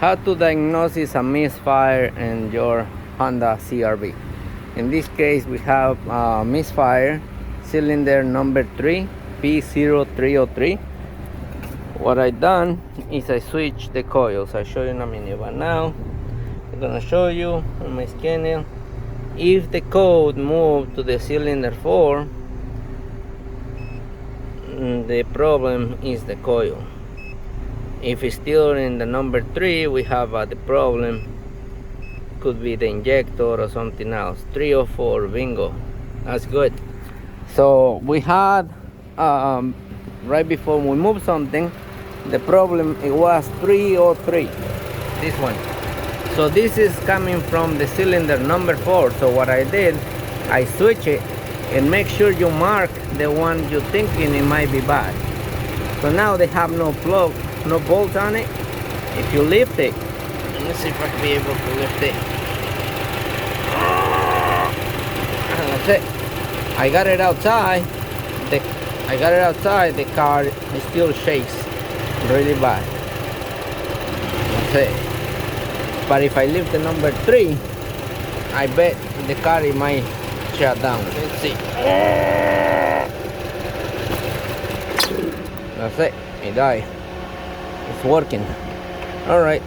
How to diagnose a misfire in your Honda CRV. In this case, we have misfire cylinder number 3, p0303. What I done is I switched the coils. I'll show you in a minute, but now I'm gonna show you on my scanner. If the code moved to the cylinder 4, the problem is the coil. If it's still in the number 3, we have the problem could be the injector or something else. 3 or 4, bingo, that's good. So we had right before we moved something, the problem, it was 303, this one. So this is coming from the cylinder number 4. So what I did, I switch it and make sure you mark the one you're thinking it might be bad. So now they have no plug, no bolts on it. If you lift it, let me see if I can be able to lift it. And that's it. I got it outside. The car still shakes really bad. That's it. But if I lift the number 3, I bet the car it might shut down. Let's see. That's it. It died. It's working. All right.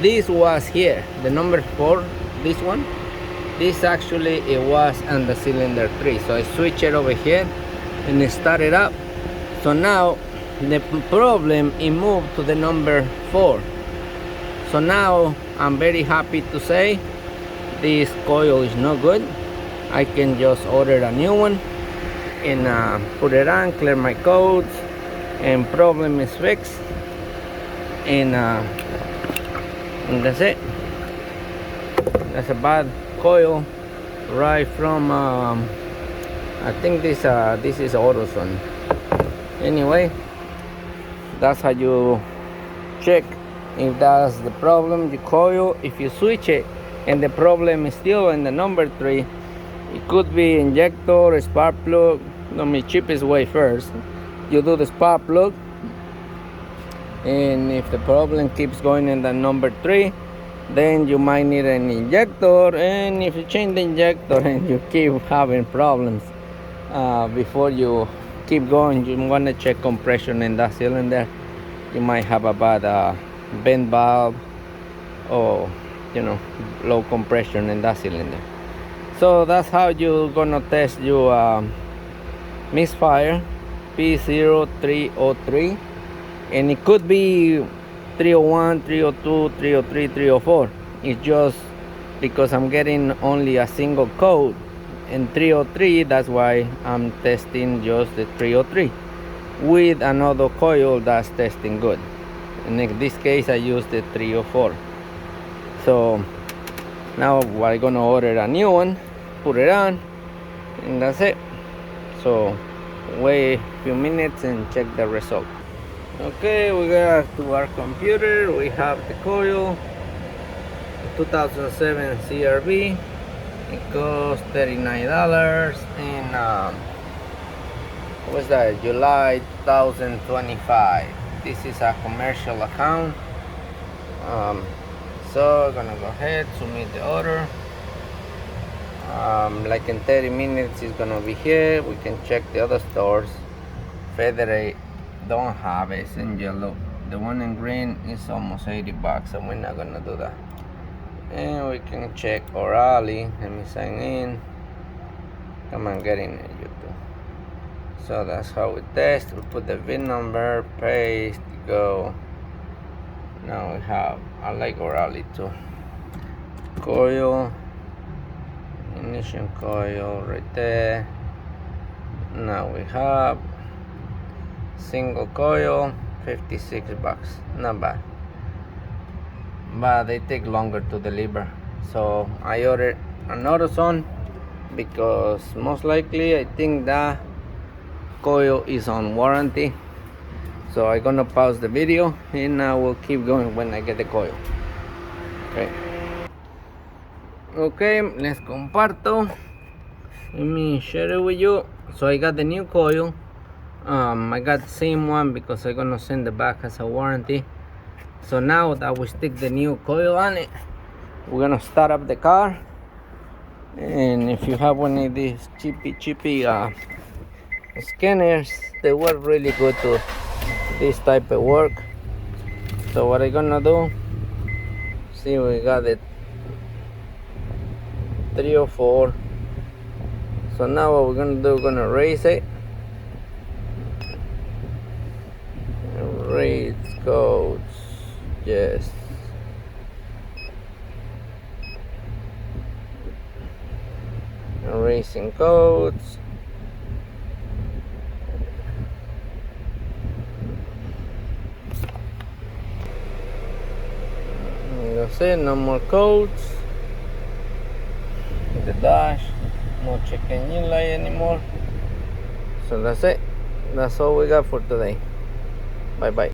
This was here. The number 4. This one. This actually it was on the cylinder 3. So I switch it over here and it started up. So now the problem it moved to the number 4. So now I'm very happy to say this coil is no good. I can just order a new one and put it on, clear my codes, and problem is fixed. And that's it. That's a bad coil right from I think this is AutoZone. Anyway, that's how you check if that's the problem, the coil. If you switch it and the problem is still in the number 3, it could be injector, spark plug. The cheapest way first, you do the spark plug, and if the problem keeps going in the number 3, then you might need an injector. And if you change the injector and you keep having problems, before you keep going, you want to check compression in that cylinder. You might have a bad vent valve or low compression in that cylinder. So that's how you're gonna test your misfire p0303, and it could be 301, 302, 303, 304. It's just because I'm getting only a single code in 303, that's why I'm testing just the 303 with another coil that's testing good. And in this case I use the 304. So now we're gonna order a new one, put it on, and that's it. So wait a few minutes and check the result. Okay, we got to our computer. We have the coil, 2007 CRV. It cost $39 and what's that? July 2025. This is a commercial account. So I'm gonna go ahead, submit the order. Like in 30 minutes it's gonna be here. We can check the other stores. Federate don't have it, it's in yellow. The one in green is almost $80, so we're not gonna do that. And we can check Orally. Let me sign in. Come on, get in there, YouTube. So that's how we test. We put the VIN number, paste, go. Now we have, I like Orally too. Coil, ignition coil right there. Now we have single coil, $56. Not bad. But they take longer to deliver. So I ordered an AutoZone because most likely I think that coil is on warranty. So I'm gonna pause the video and I will keep going when I get the coil. Okay, let's comparto. Let me share it with you. So I got the new coil. I got the same one because I'm gonna send it back as a warranty. So now that we stick the new coil on it, we're gonna start up the car. And if you have one of these cheapy scanners, they work really good to this type of work. So what I'm gonna do, see, we got it 304. So now what we're gonna do, we're gonna raise it. Raise codes, yes. Erasing codes. And that's it, no more codes. The dash, no check engine light anymore. So that's it. That's all we got for today. Bye bye.